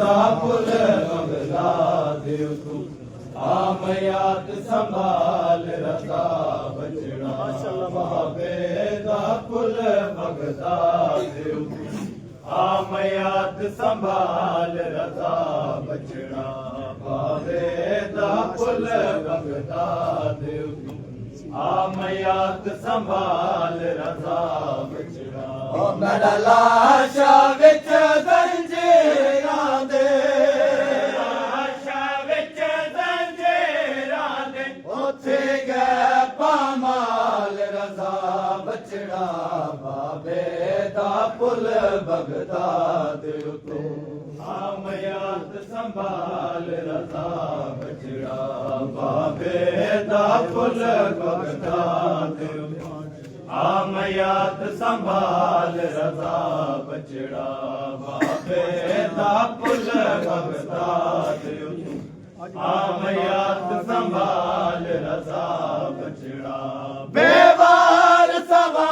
दा पुल बगदाद तू आमयात संभाल रजा बचड़ा बाबे दा पुल बगदाद आमयात संभाल रजा बचड़ा बाबे दा पुल बगदाद आमयात संभाल रजा बचड़ा मेरा लाशा विच जंजीरां दे बचड़ा बाबे दा पुल बगदाद तू आमयात संभाल रजा बचड़ा बाबे दा पुल बगदाद आमयात संभाल रजा बचड़ा बाबे दा पुल बगदाद आमयात संभाल रजा बचड़ा बेवार सवा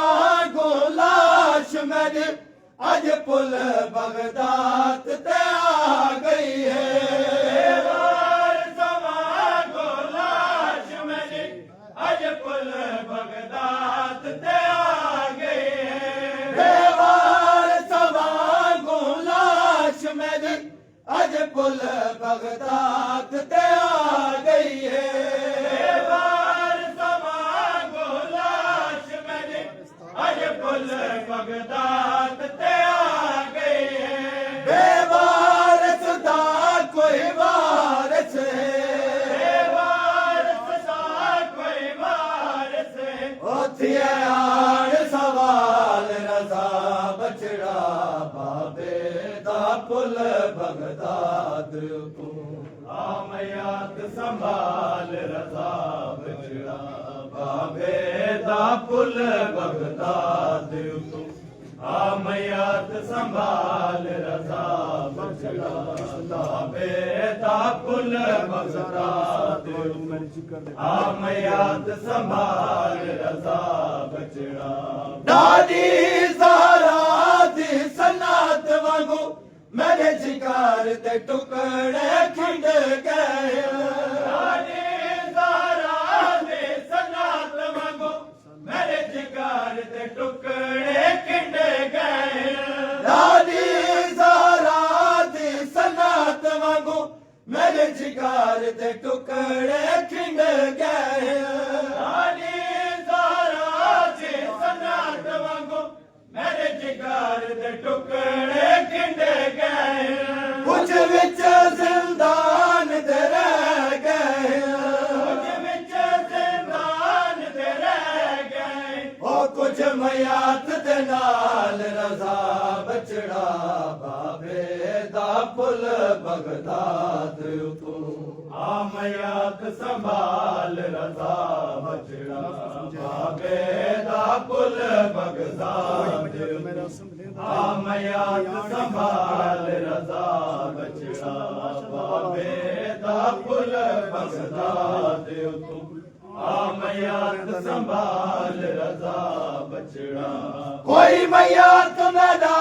गोलाश मेरी अज पुल बगदाद ते आ गई है बेवार सवा गोलाश मेरी अज पुल बगदाद ते आ गई है बेवार सवा गोलाश मेरी अज पुल बगदाद ते आ गई है पुल बगदाद ते आ गई है बेवारस दा कोई वारस बेवारस दा कोई वारस ओथिए आन सवाल रजा बचड़ा बाबे दा पुल बगदाद तू आमयात संभाल रजा बचड़ा बाबे दा पुल बगदाद तू आमयात संभाल रजा बचड़ा बाबे दा पुल बगदाद आमयात संभाल रजा बचड़ा दादी ज़हरा दी सनात वांगू मेरे जिगर ते टुकड़े खिंड गए टुकड़े खिंड गए दादी ज़हरा दी सनात वांगू मेरे जिगर दे टुकड़े खिंड गए दादी ज़हरा दी सनात वांगू मेरे जिगर दे टुकड़े खिंड गए कुछ विच जिंदान दे रह गए कुछ मयात दे नाल रजा बचड़ा बाबे दा पुल बगदाद तू आमयात संभाल रजा बचड़ा बाबे दा पुल बगदाद आमयात संभाल रजा बचड़ा बाबे दा पुल बगदाद तू आमयात संभाल रजा बचड़ा कोई मयात मेरा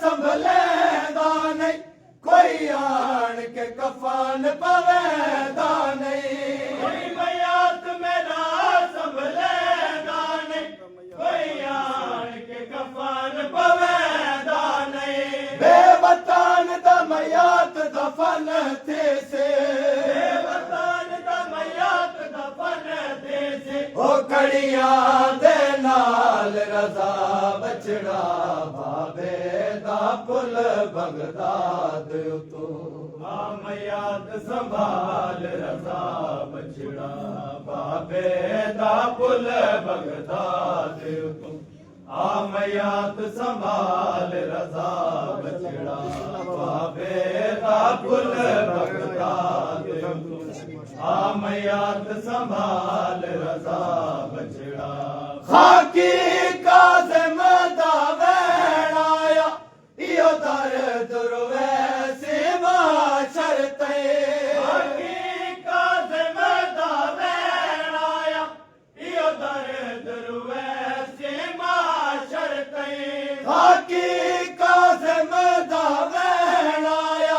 संभलेदा नहीं कोई आन के कफन पवेदा नहीं कोई मयात मेरा संभलेदा नहीं कोई आन के कफन पवेदा नहीं बेवतन दा मयात दफन थे से बेवतन दा मयात दफन थे से ओ कड़ियां दे नाल रजा बचड़ा बाबे दा पुल बगदाद तू आमयात संभाल रजा बचड़ा बाबे दा पुल बगदाद तू आमयात संभाल रजा बचड़ा बाबे दा पुल बगदाद तू आमयात संभाल रजा बचड़ा खाकी काज़िम दा वैण आया इयो दर दुर्वैसे माशर ते खाकी काज़िम दा वैण आया इयो दर दुर्वैसे माशर ते खाकी काज़िम दा वैण आया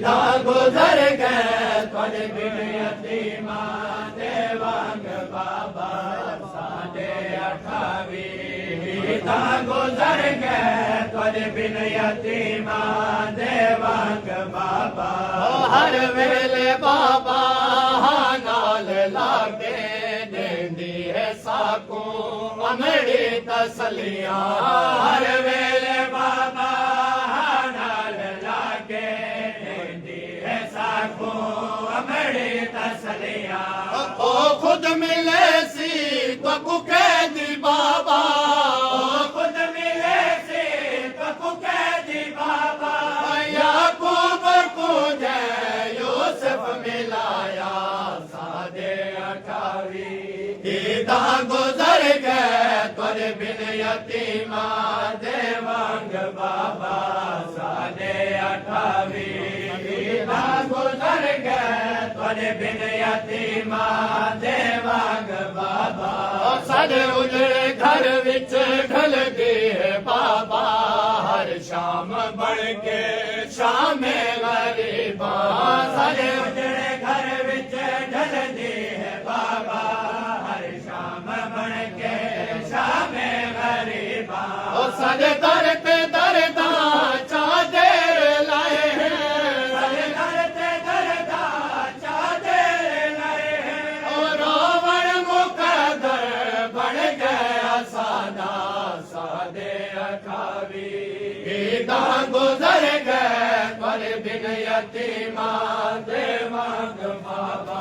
ईदा गुजर गए तुझे बिन यतीमा दे वांग बाबा साढ़े 28 ईदा गुजर गए तुझे बिन यतीमा दे वांग बाबा हर वेले बाबा नाल लागे देंदी है साकू अमड़ी तसलियां हर वेले बाबा नाल लागे देंदी है साकू अमड़ी तसलियां ओ खुद मिले सी तो कैदी बाबा ओ खुद मिले सी तो कैदी बाबा याकूब को जय यूसुफ मिलाया साढ़े 28 ईदा गुजर गए तुझे बिन यतीमा दे वांग बाबा साढ़े 28 ईदा गुजर गए तुझे बिन यतीमा दे वांग बाबा साढ़े उजड़े घर विच ढल गए बाबा हर शाम बन के शाम गरीबा साढ़े उजड़े घर विच ढल है बाबा हर शाम बन के शाम गरीबा साढ़े दर पे दरदा चादर लाए हैं साढ़े दर पे दरदा चादर लाए हैं और रावण मुकद्दर बन गया सादा साढ़े 28 ईदा गुजर गए तुझे बिन यतीमा दे वांग बाबा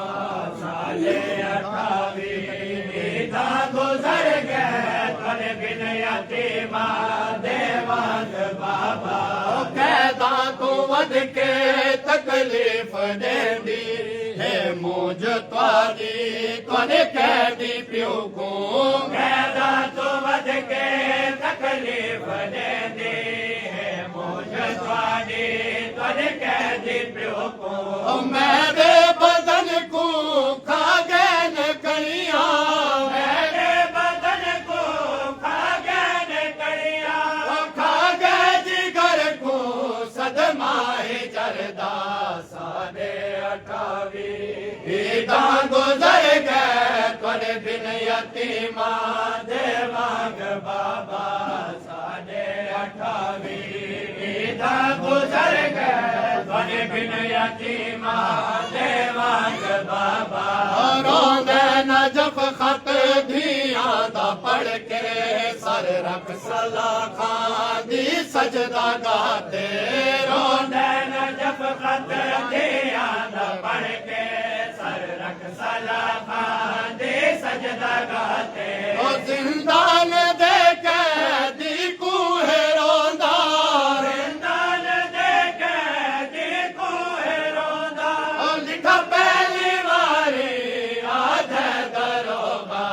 साढ़े 28 ईदा गुजर गए तुझे बिन यतीमा दे वांग बाबा कैदा तू वध के तकलीफ देंदी है मुझ त्वारी तुझे कैदी प्यो को कैदा तू वध के तकलीफ देंदी है मुझ त्वारी तुझे कैदी प्यो को मेरे बदन को खा गए न कड़िया मेरे बदन को खा गए न कड़िया खा गए जिगर को सदमाए जरदा साढ़े 28 ईदा गुजर गए तुझे बिन यतीमा दे वांग बाबा साढ़े 28 ईदा गुजर गए तुझे बिन यतीमा दे वांग बाबा रोंदे नजफ खत धियां दा पढ़ के सर रख सला खां दी सजदा गाते रोंदे नजफ खत धियां दा पढ़ के सर रख सला खां दी सजदा गाते ओ जिंदान दे कैदी को है रोंदा जिंदान दे कैदी को है रोंदा ओ लिखा पहली बारी आधे दरोगा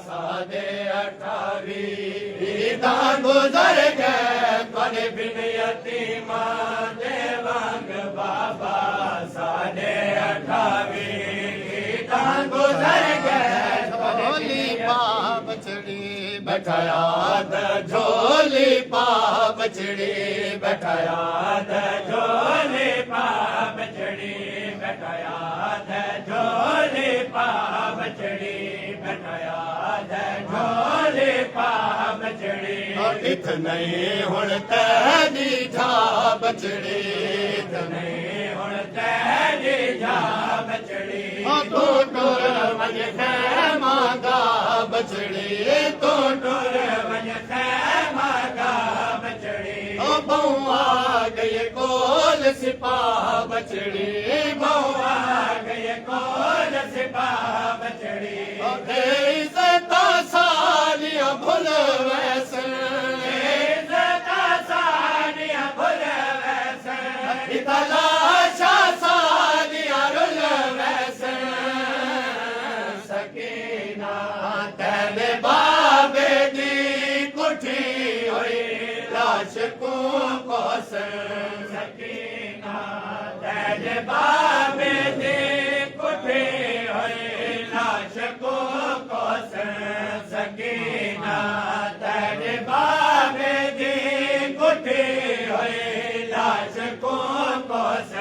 साढ़े 28 ईदा गुजर गए तुझे बिन यतीमा दे वांग बाबा साढ़े 28 ईदा गुजर गए झोली पाप चढ़ी बैठाया झोली पाप चढ़ी बैठाया झोली पाप चढ़ी बैठाया झोली पाप चढ़ी बैठाया झोली पाप चढ़ी इत नहीं हुण तेरी जा बचड़ी इत नहीं हुण तेरी जा बचड़ी तू टुर वञ मांगा बचड़ी तू टुर वञ मांगा बचड़ी बहु आ गई कोल सिपाह बचड़ी बहु आ गई कोल सिपाह बचड़ी इज़्ज़त सालियां भुल वैसे इज़्ज़त सालियां भुल वैसे तलाशा सालियां रुल वैसे सकीना तेरे बाबे दी कुठी हुई लाश को कोस सकीना तेरे बाबे दी कुठी हुई लाश को कोस सकीना तेरे बाबे दी कुठी हुई लाश को कोस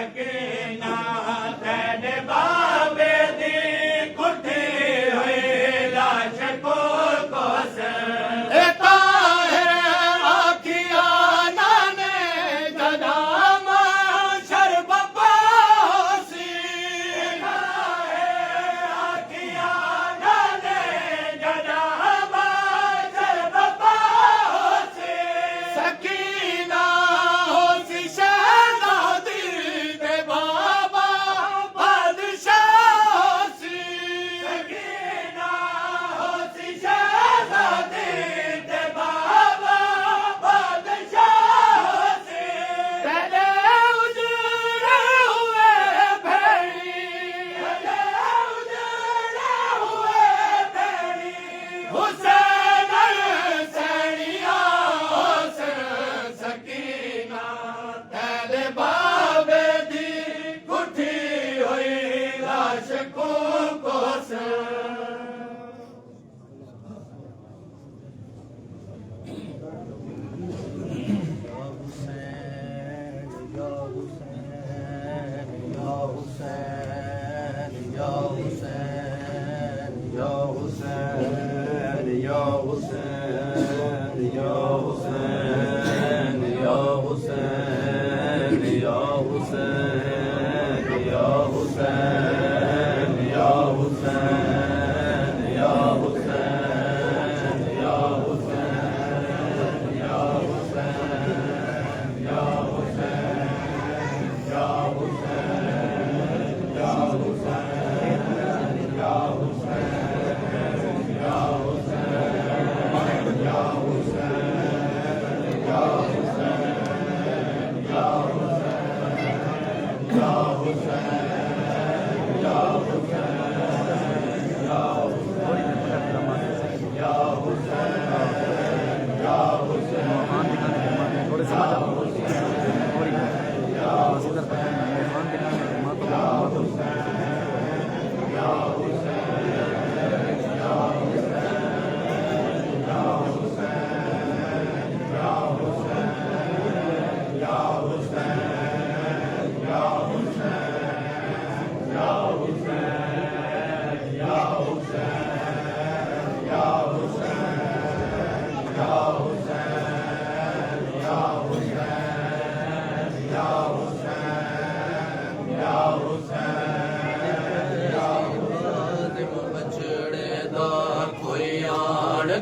सकीना तेरे बाबे दी कुठी हुई लाश को कोसन आखिया नाने जदाम शरब पासी आखिया नाने जदाम शरब पासी सकीना होसी शहजादी दे बाबा बादशाह सी सकीना होसी शहजादी दे बाबा बादशाह सी तेरे उजड़े हुए भेड़ी हुसैन सैनिया हुसैन सकीना तेरे बाबे दी कुठी हुई लाश को कोसन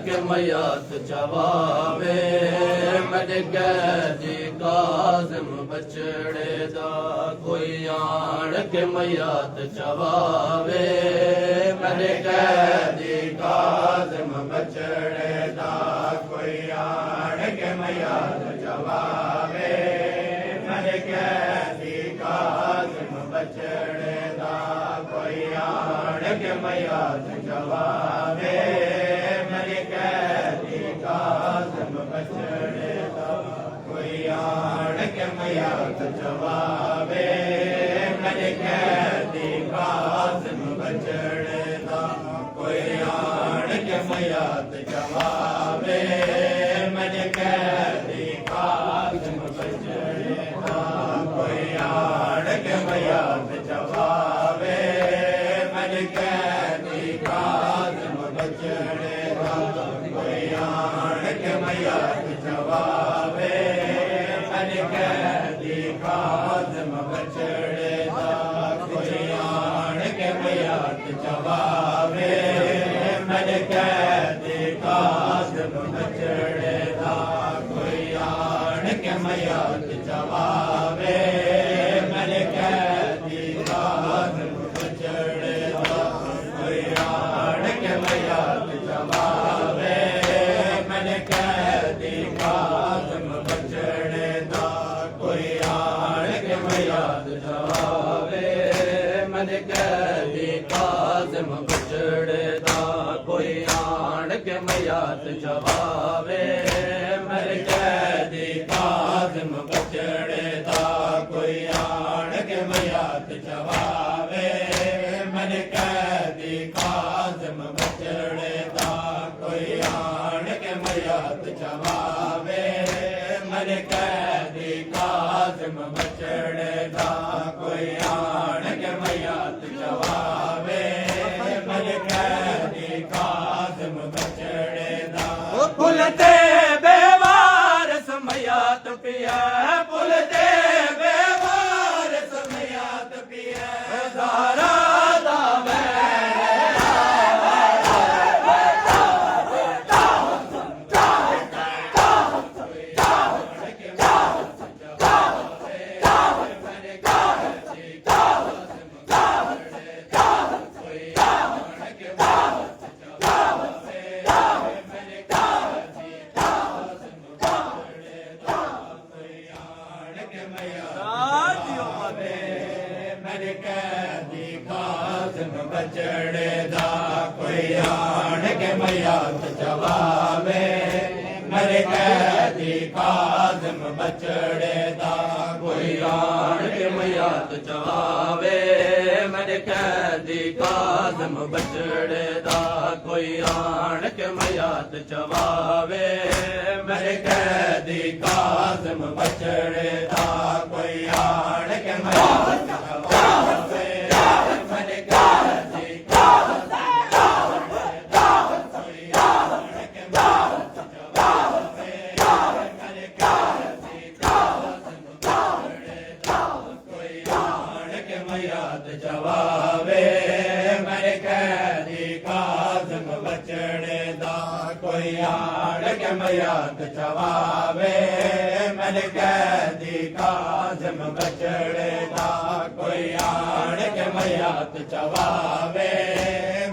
के मयात चवावे मेरे गैजी काज़िम बचड़े दा कोई आन के मयात चवावे मेरे गैजी काज़िम बचड़े दा कोई आन के मयात चवावे मेरे गैजी काज़िम बचड़े दा कोई आन के मयात चवावे काज़िम बचड़े दा कोई आन के मयात चवावे मेरे कैदी काज़िम बचड़े दा कोई आन के मयात चवावे मेरे कैदी काज़िम बचड़े दा कोई आन के मयात चवावे मेरे कैदी काज़िम बचड़े दा कोई आन के मयात चवावे मेरे कैदी काज़िम बचड़े दा कोई आन के मयात चवावे मेरे कैदी काज़िम बचड़े दा कोई आन के मयात चवावे मेरे कैदी काज़िम बचड़े दा कोई आन के मयात चवावे मेरे कैदी काज़िम बचड़े दा कोई आन के मयात चवावे मेरे कैदी काज़िम बचड़े दा कोई आन के मयात चवावे मेरे कैदी काज़िम बचड़े दा कोई आन के मयात चवावे मेरे कैदी काज़िम बचड़े दा कोई आन के मयात चवावे मेरे कैदी काज़िम बचड़े बचड़े दा कोई आन के मयात चवावे मल कैदी काज़िम बचड़े दा पुलते बेवार समयात पिया पुलते बेवार समयात पिया दारा बचड़े दा कोई आन के मयात चवावे मर कैदी काज़िम बचड़े दा कोई आन के मयात चवावे मर कैदी काज़िम बचड़े दा कोई आन के मयात चवावे मर कैदी काज़िम बचड़े दा कोई आन के मयात चवावे जवावे मर कैदी काज़िम बचड़े दा कोई आन के मयात चवावे मर कैदी काज़िम बचड़े दा कोई आन के मयात चवावे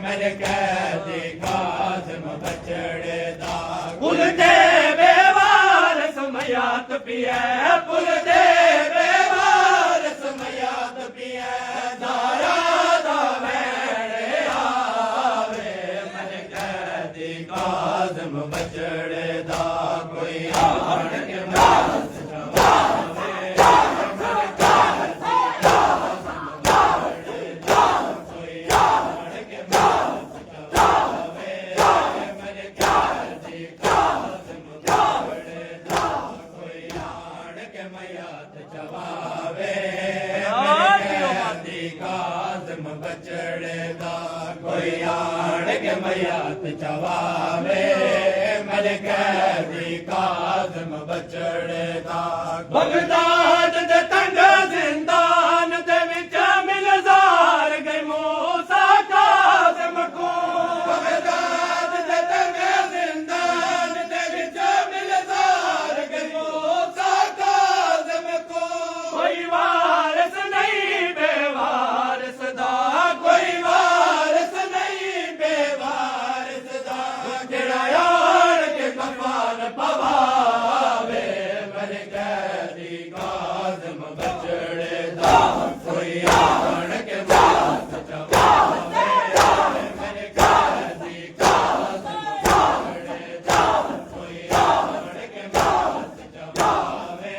मर कैदी काज़िम बचड़े दा पुलते बेवार समयात पिया पुलते बेवार समयात पिया काज़िम बचड़े दा कोई आन के मयात चवावे मर कैदी काज़िम बचड़े दा कोई आन के मयात चवावे मर कैदी काज़िम बचड़े दा कोई आन के मयात चवावे मर कैदी काज़िम बचड़े दा कोई आन के मयात चवावे मर कैदी काज़िम बचड़े दा बगदाद दे तंग जिंदान दे विच मिलज़ार गई मूसा काज़िम को बगदाद दे तंग जिंदान दे विच मिलज़ार गई मूसा काज़िम को कोई वारिस नहीं बेवारिस दा कोई वारिस नहीं बेवारिस दा जेड़ा यार के कफान पवावे मर कैदी काज़िम बचड़े दा कोई आन के मयात चवावे मर कैदी काज़िम बचड़े दा कोई आन के मयात चवावे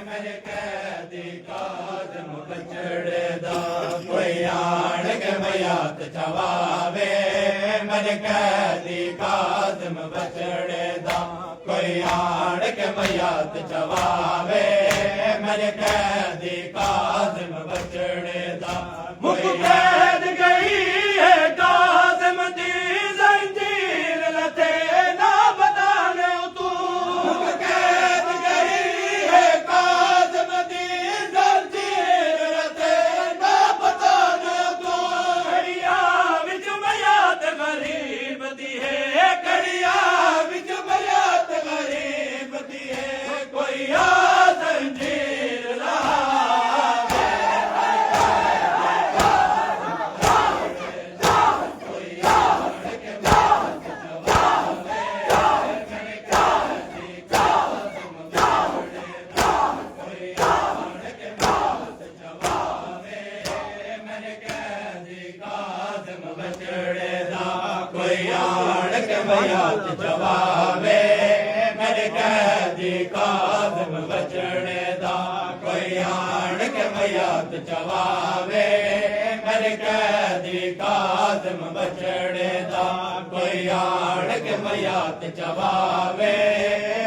मर कैदी काज़िम बचड़े दा कोई आन के मयात चवावे मर कैदी काज़िम बचड़े दा कोई आन के मयात चवावे मर कैदी काज़िम बचड़े दा मुक कैद गई है काज़िम दी ज़ंजीर लथे ना बताने तू मुक कैद गई है काज़िम दी ज़ंजीर लथे ना बताने तू कड़िया विच मयात गरीब दी है कड़िया विच मयात गरीब दी है कोई आ ज़ंजीर लावे कोई आन के मयात चवावे मर कैदी काज़िम बचड़े दा कोई आन के मयात चवावे मर कैदी काज़िम बचड़े दा कोई आन के मयात चवावे मर कैदी काज़िम बचड़े दा कोई आन के मयात चवावे मेरे कैदी काज़िम बचड़े दा कोई आड़ के मयात चवावे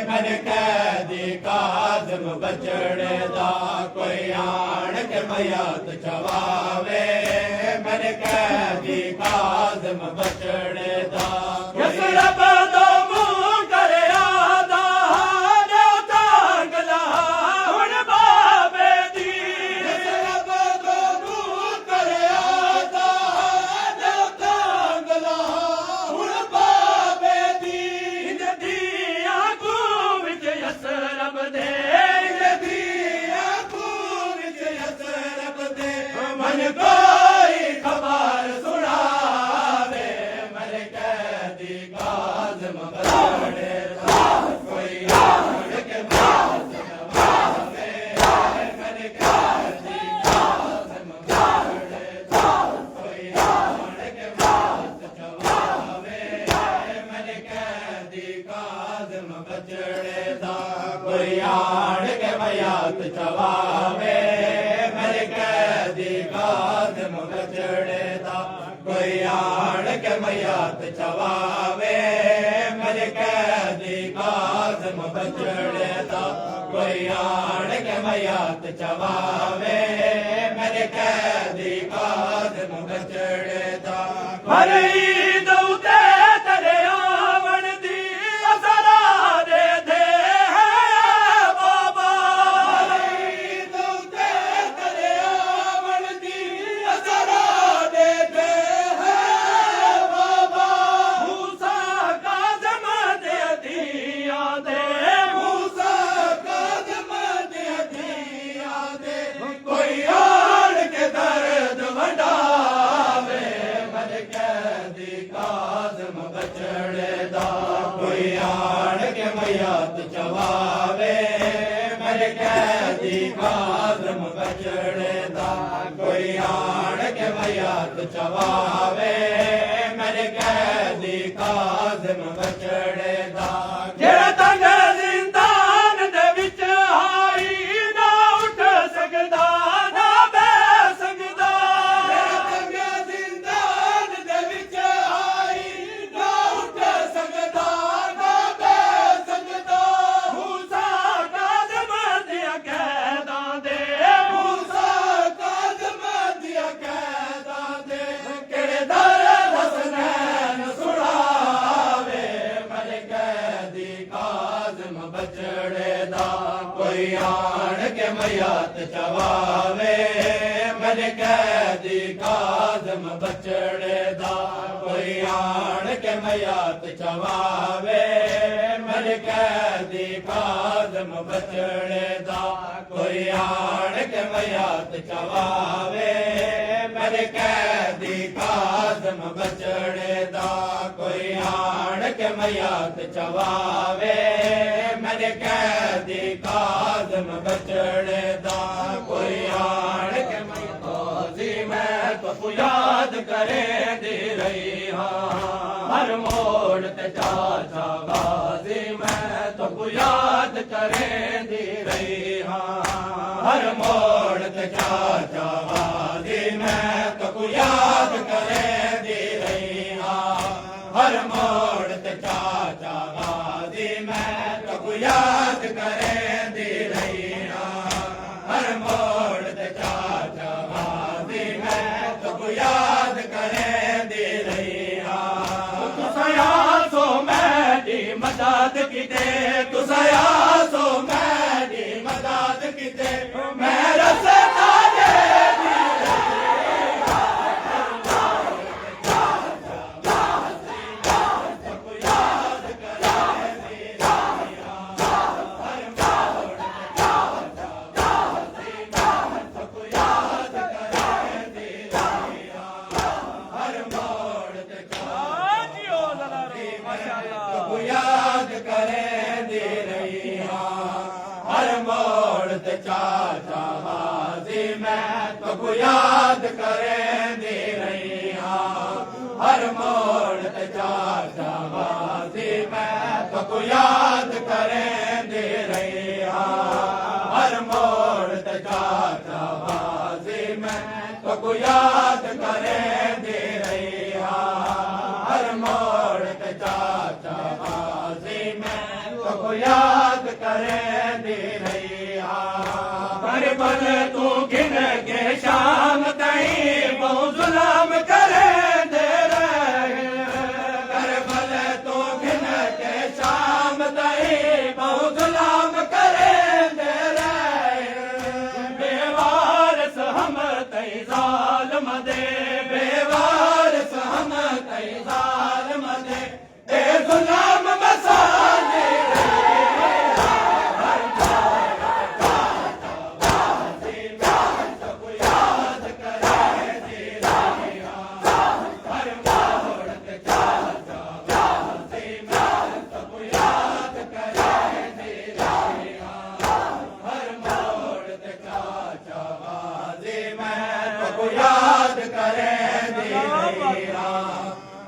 मेरे कैदी काज़िम बचड़े दा कोई आड़ के मयात चवावे मेरे कैदी काज़िम बचड़े दा यसरब दो मुंह करे आदा देवता गला हुण बाबे दी यसरब दो मुंह करे आदा देवता गला हुण बाबे दी इंदी आंखों विच यसरब दे इंदी आंखों विच यसरब दे मन कोई खबर सुनावे मेरे कैदी काज़िम बचड़े दा कोई आड़ के मयात चवावे मेरे कैदी काज़िम बचड़े दा कोई आड़ के मयात चवावे मेरे कैदी काज़िम बचड़े दा कोई आड़ के मयात चवावे मेरे कैदी काज़िम बचड़े दा कोई आड़ के मयात चवावे मेरे कैदी काज़िम बचड़े दा कोई आड़ के मयात चवावे मेरे कैदी काज़िम बचड़े दा हर ईद उते तेरे आवण दी असरा दे दे बाबा हर ईद उते तेरे आवण दी असरा दे दे बाबा मूसा काज़िम दे दिया दे मूसा काज़िम दे दिया दे कोई आड़ के दर्द वंडावे मेरे कैदी काज़िम बचड़े दा कोई आड़ के मयात चवावे मेरे कैदी काज़िम बचड़े दा कोई आड़ के मयात चवावे मेरे कैदी काज़िम बचड़े दा जेड़ा तंग जिंदान दे विच आई ना उठ सकदा ना बैठ सकदा जेड़ा तंग जिंदान दे विच आई ना उठ सकदा ना बैठ सकदा मूसा काज़िम दिया कैदां दे मूसा काज़िम दिया कैदां दे केड़े दर्द हसनैन सुनावे मेरे कैदी काज़िम बचड़े दा कोई आड़ के मयात चवावे मेरे कैदी काज़िम बचड़े दा कोई आड़ के मयात चवावे मेरे कैदी काज़िम बचड़े दा कोई आड़ के मयात चवावे मेरे कैदी काज़िम बचड़े दा कोई आड़ के मयात चवावे मेरे कैदी काज़िम बचड़े दा कोई आड़ के मयात मैं तो याद करे दे रही हाँ हर मोड़ ते चाचा गाजी मैं तो याद करे दे रही हाँ हर मोड़ ते चाचा गाजी मैं तो याद करे दे रही हाँ हर मोड़ ते चाचा गाजी मैं तो याद करे दे रही हाँ हर मोड़ ते चाचा गाजी मैं तो याद करे दे रही हाँ तुसाया सो मैडी मदद किते तुसाया सो मैडी मदद किते मैं रस्ता दे दी याद करे दे रही हाँ हर मोड़ ते चाचा बाजी मैं तो याद करे दे रही हाँ हर मोड़ ते चाचा बाजी मैं तो याद करे दे रही हाँ हर मोड़ ते चाचा बाजी मैं तो तो को याद करे दे रही हर मोड़ पे चाचा बाजी में तो को याद करे दे रही पर बल तू गिन के शाम तई बहु जुलाम करे दे रहे कर बल तू गिन के शाम तई बहु जुलाम करे दे रहे बेवारस हम तई जालिम दे बेवारस हम तई जालिम दे ए गुलाम बसा दे याद करे दे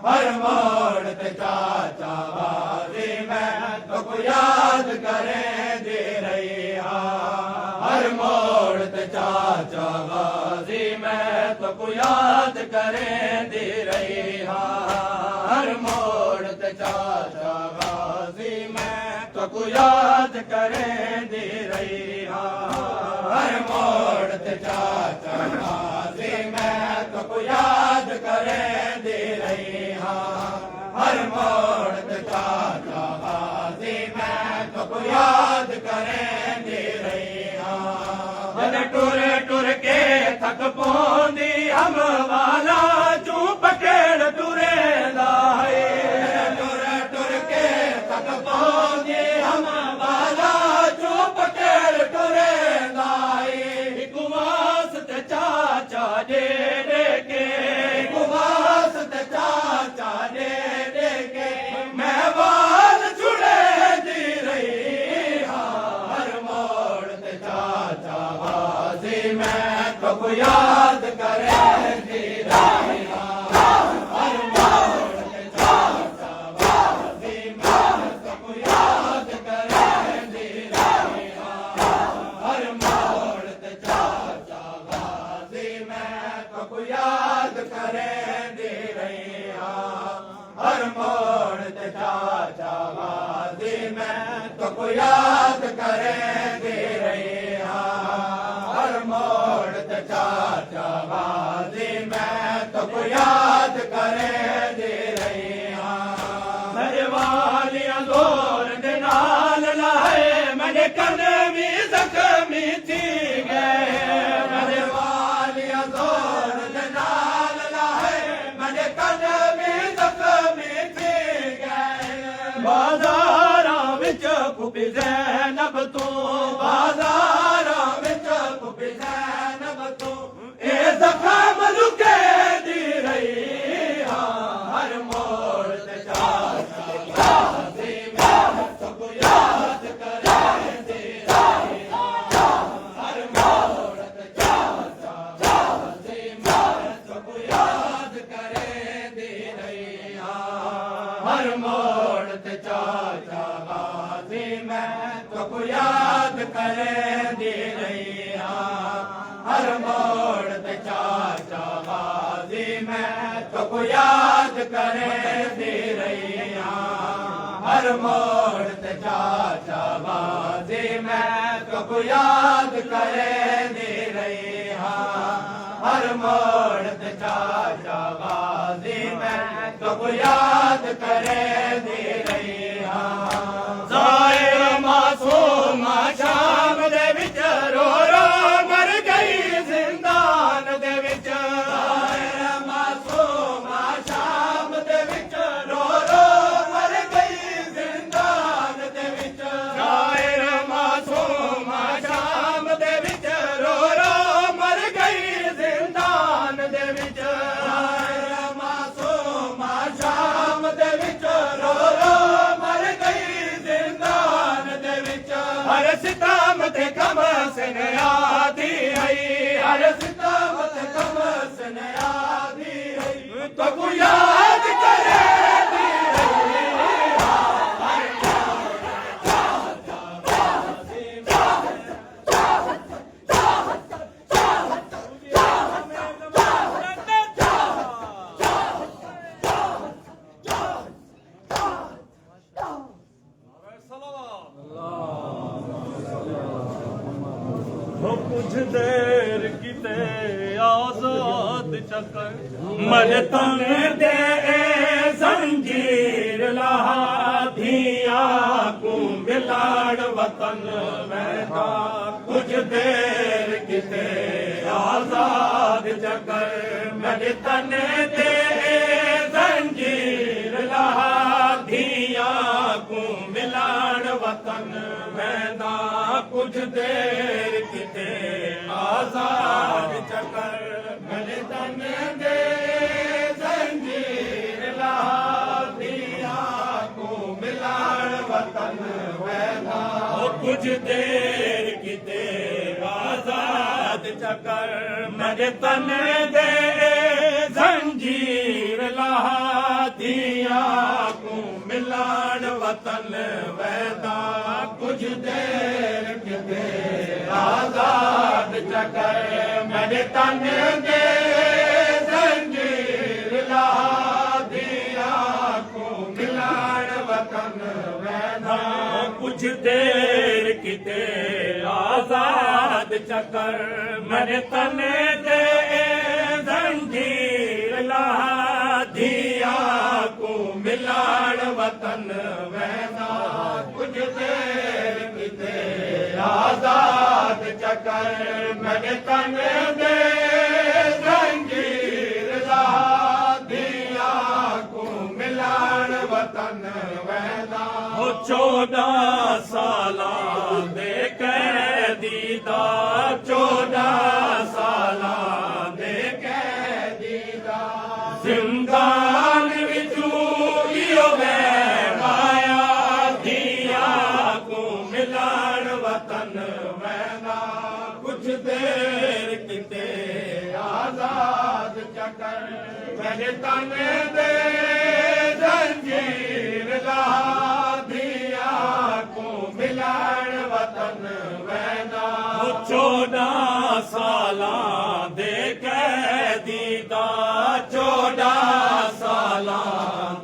हर मोड़ ते चाचा बाजी में तो को याद करे दे रही हर मोड़ ते चाचा बाजी में तो को याद करे दे रही हर मोड़ ते चाचा बाजी में तो को याद करे दे रही हर मोड़ ते चाचा बाजी में तो को याद करे दे रही हर मोड़ ते चाचा बाजी में तो को याद करे दे रही जन टुर टुर के थक पौंदी हम वाला चू पकेड़ टुरे लाए टुर टुर के थक पौंदी हम वाला चू पकेड़ टुरे लाए कुमास ते चाचा दे दे के कुमास ते चाचा दे दे के मैं बाल छुड़े दी रही हर मोड़ ते चाचा बाजी में तो को याद करे दी रही हर मोड़ ते चाचा बाजी में तो को याद करे दी रही हर मोड़ ते चाचा बाजी में तो को याद करे दे रही हर मोड़ ते चाचा बाजी में तो को याद करे दे रही हर मोड़ ते चाचा बाजी में तो को याद करे दे रही मेरे वालियां जोर दे नाल लाए मैंने कने भी जख्मी थी गए मेरे वालियां जोर दे नाल लाए मैंने कने भी जख्मी थी गए बाजारां विच पुपी ज़ैनब तू बाजारां विच पुपी ज़ैनब तू ए ज़ख़म लुके दी रही हर मोड़ ते चाचा बाजी में तो को याद करे दे रही हर मोड़ ते चाचा बाजी में तो को याद करे दे रही हर मोड़ ते चाचा बाजी में तो को याद करे दे रही हर मोड़ ते चाचा बाजी में तो को याद करे दे रही हर मोड़ ते चाचा बाजी में तो को याद करे दे रही हर मोड़ ते चाचा बाजी में तो को याद करे दे रही ज़ाहिर मासूम शाम दे विच रो रो मर गई जिंदान दे विच ज़ाहिर मासूम शाम दे विच रो रो मर गई जिंदान दे विच ज़ाहिर मासूम शाम दे विच रो रो मर गई जिंदान दे विच ज़ाहिर मासूम शाम दे विच रो रो मर गई जिंदान दे विच हर सितम ते कम से यादी है हर सितम ते कम से यादी है तो को याद करे दी रही कुछ देर किते आजाद चकर मर तन दे जंजीर लहा धिया को मिलाड़ वतन वैदा कुछ देर किते आजाद चकर मर तन दे जंजीर लहा धिया को मिलाड़ वतन वैदा कुछ देर किते आजाद चकर मर तन दे जंजीर लहा धिया को मिलाड़ वतन वैदा कुछ देर किते आजाद चकर मर तन दे जंजीर लहा धिया को मिलाड़ वतन वैदा कुछ देर किते आजाद चकर मर तन दे जंजीर लहा धिया को मिलाड़ वतन वैदा कुछ देर किते आजाद चकर मर तन दे जंजीर लहा धिया को मिलाड़ वतन वैदा कुछ देर किते आजाद चकर मर तन दे जंजीर लहा धिया को मिलाड़ वतन वैदा 14 साला दे कैदी दा 14 साला दे कैदी दा जिंदान विचू इयो वैन आया धिया को मिलाड़ वतन वैदा कुछ देर किते आजाद चकर मर तन दे जंजीर लहा धिया को मिलाड़ वतन वैदा 14 साला दे कैदी दा 14 साला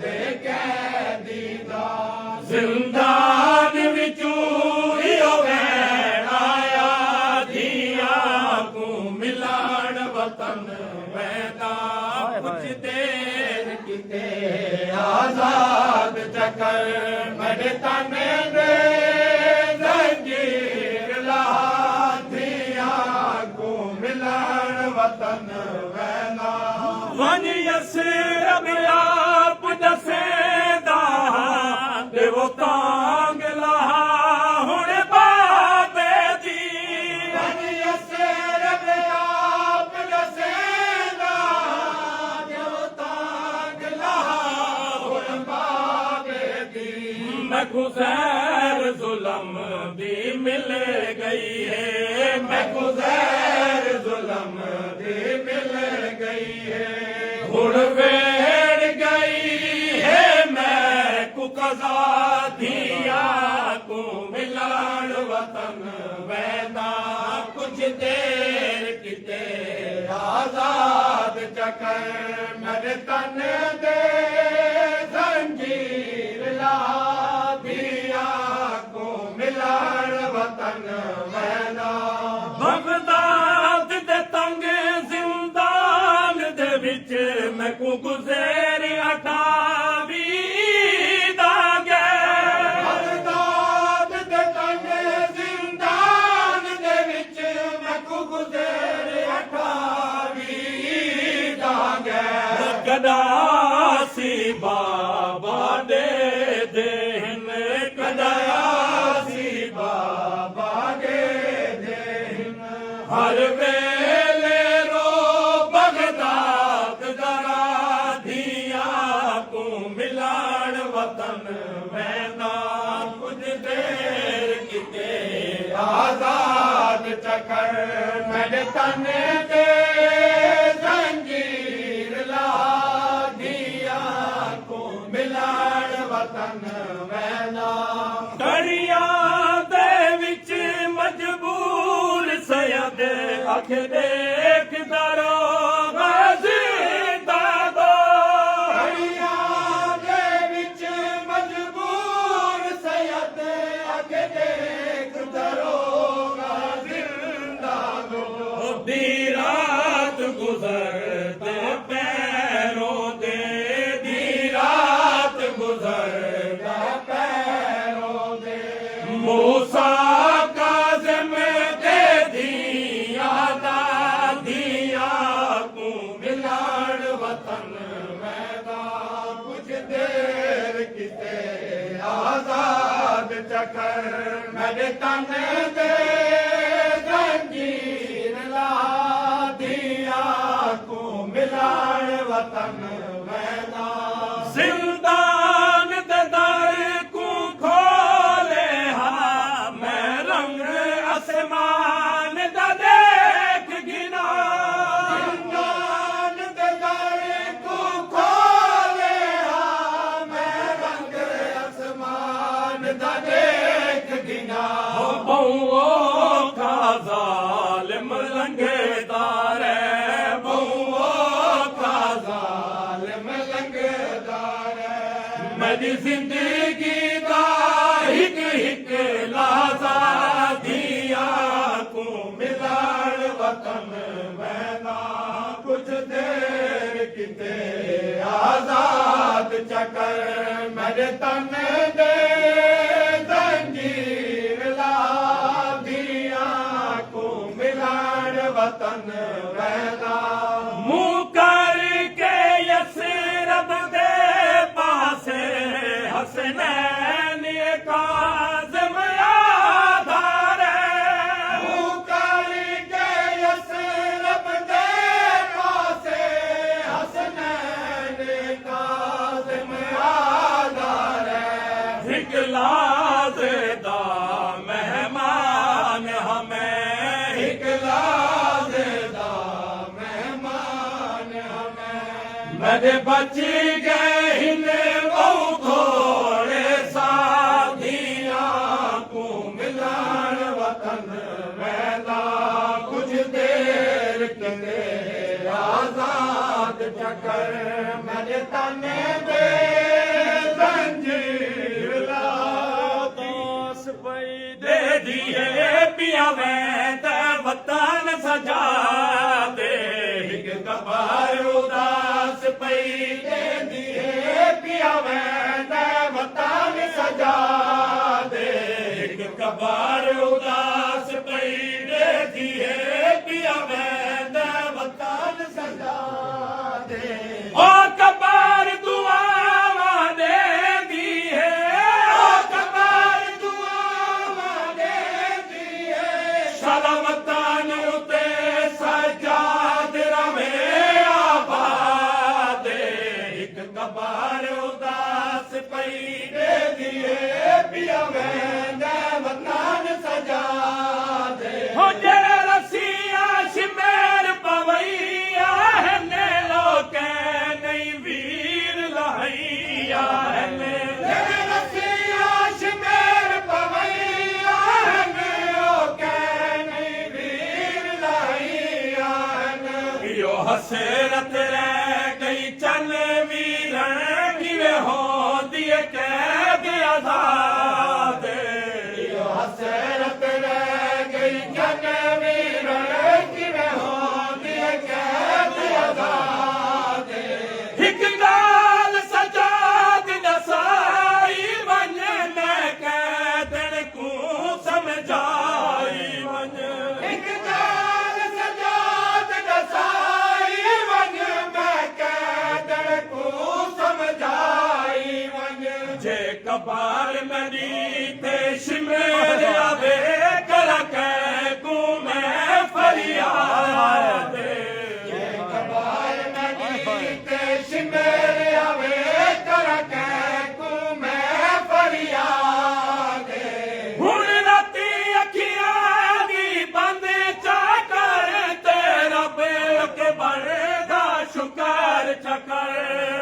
दे कैदी दा जिंदान विचू इयो वैन आया धिया को मिलाड़ वतन वैदा कुछ देर किते आजाद चकर मर तन दे जंजीर लहा धिया को मिलाड़ वतन वैदा वन यसरब आप दसेदा ते वो तांग लहा हुण बाबे दी वन यसरब आप दसेदा ते वो तांग लहा हुण बाबे दी मैं गुज़ैर जुल्म दी मिल गई है मैं गुज़ैर जुल्म दी मिल गई है हुण वेड़ गई है मैं को कज़ा धिया को मिलाड़ वतन वैदा कुछ देर किते आजाद चकर मर तन दे जंजीर लहा धिया को मिलाड़ वतन वैदा बगदाद दे तंग जिंदान दे विच मैं को गुज़ैर 28 दा गया बगदाद दे तंग जिंदान दे विच मैं को गुज़ैर 28 दा गया कदासी बाबा दे देन कदासी बाबा दे देन हर वेले रो बगदाद दरा धिया को मिलाड़ वतन वैदा कुछ देर किते आजाद चकर मर तन दे जंजीर लहा धिया को मिलाड़ वतन वैदा दरिया दे विच मजबूर सयद अख देख दरो गाज़ी दादो दरिया दे विच मजबूर सयद अख देख दरो गाज़ी दादो गुजरते पैरों दे दी रात गुजरते पैरों दे मूसा काज़िम दे दिया दादिया को मिलाड़ वतन मैदान कुछ देर किते आजाद चकर मेरे तन दे जंजीर ला दिया को मिलाड़ वतन मैदान जिंदान दे दर को खोले हा मैं रंग आसमान दा देख गिना जिंदान दे दर को खोले हा मैं रंग आसमान दा देख गिना बहुओ का जालिम लंघेदार है बहुओ का जालिम लंघेदार है मेरी जिंदगी दा हिक हिक लाजा दिया को मिलाड़ वतन मैना कुछ देर किते आजाद चकर मेरे तन दे जंजीर ला दिया को मिलाड़ वतन मैना मुँह करके यसरब दे पासे हसनैन काज़िम आधार मुँह करके यसरब दे पासे हसनैन काज़िम आधार हिकलाज़ेदा मेहमान हमें हिकलाज़ेदा मेहमान हमें मेरे बच गए हिन बहु थोड़े साथिया को मिलान वतन मैदा कुछ देर के आजाद चकर मेरे तन दे जंजीर ला दोस पई दे दिए पिया वैद वतन सजा दे हिक कबार उदास पई दे दिए पिया वैद वतन सजा दे हिक कबार उदास पई दे दिए पिया वैद वतन सजा दे ओ कबार दुआवा दे दी है ओ कबार दुआवा दे दी है सलावतन उते सजाद रवे आबाद एक कबार उदास पई दे दिए पिया वैंदा वतन सजा दे हो जेड़ा रसिया शिमेर पवैया है ने लोके नहीं वीर लहैया है ने जेड़ा रसिया शिमेर पवैया है ने लोके नहीं वीर लहैया है ने यो हसरत रह गई चल वीरण किवे हो दिए कैद आजाद यो हसरत रह गई चल वीरण किवे हो दिए कैद आजाद हिक गाल सजाद नसाई मन मैं कैदन को समझाई मन हिक गाल सजाद नसाई मन मैं कैदन को समझाई मन जे कबार मरी ते शिमेर आवे कर के को मैं फरियाद जे कबार मरी ते शिमेर आवे कर के को मैं फरियाद हुन राती अखियां दी बंद चा कर ते रब के बड़दा शुकर चकर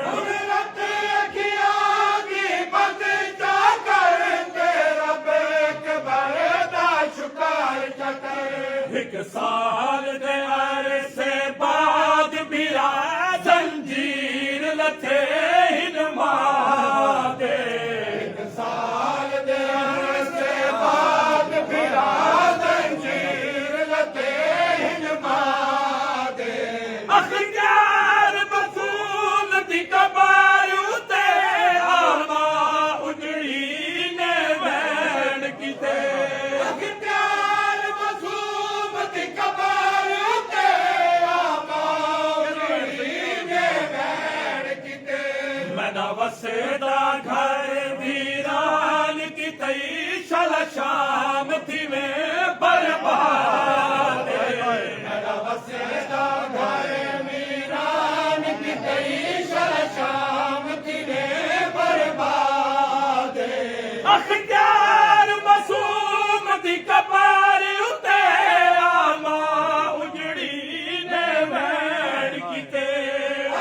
हुन राती अखियां दी बंद चा कर ते रब के बड़दा शुकर चकर एक साल दे अरसे बाद बिरा जंजीर लथे हिनमा दे एक साल दे अरसे बाद बिरा जंजीर लथे हिनमा दे अख्तियार मसूल दी कबार उते आमा उजड़ी ने वैन किते अख्तियार मसूम दी कबार उते आमा उजड़ी ने वैन किते मैना वसेदा घर वीरान किते शल शाम थी में बर्बाद मेरा वसेदा घर वीरान किते शल शाम थी में बर्बाद अख्तियार मसूम दी कबार उते आमा उजड़ी ने वैन किते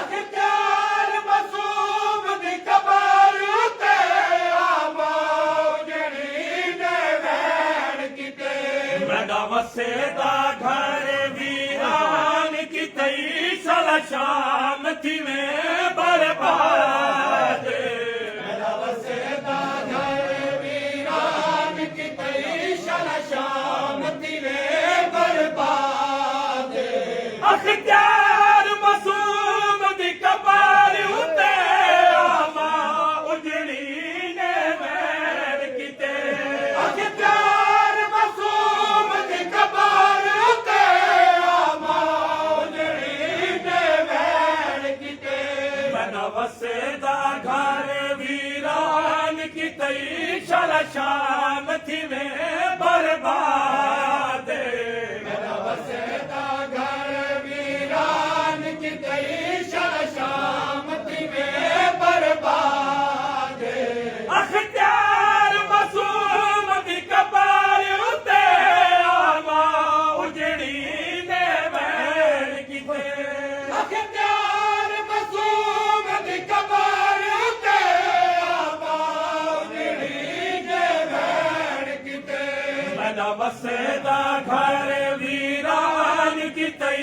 अख्तियार मसूम दी कबार उते आमा उजड़ी ने वैन किते मैना वसेदा घर वीरान किते सल शाम थी में बर्बाद मेरा वसेदा घर वीरान किते शल शाम थी में बर्बाद अख्तियार मसूम दी कबार उते आमा उजड़ी ने वैन किते अख्तियार मसूम दी कबार उते आमा उजड़ी ने वैन किते मैना वसेदा घर वीरान किते शल शाम थी में बर्बाद मेरा वसेदा घर वीरान किते शल शाम थी में बर्बाद अख्तियार मसूम दी कबार उते आमा उजड़ी ने वैन किते अख्तियार मसूम दी कबार उते आमा उजड़ी ने वैन किते मैना वसेदा घर वीरान किते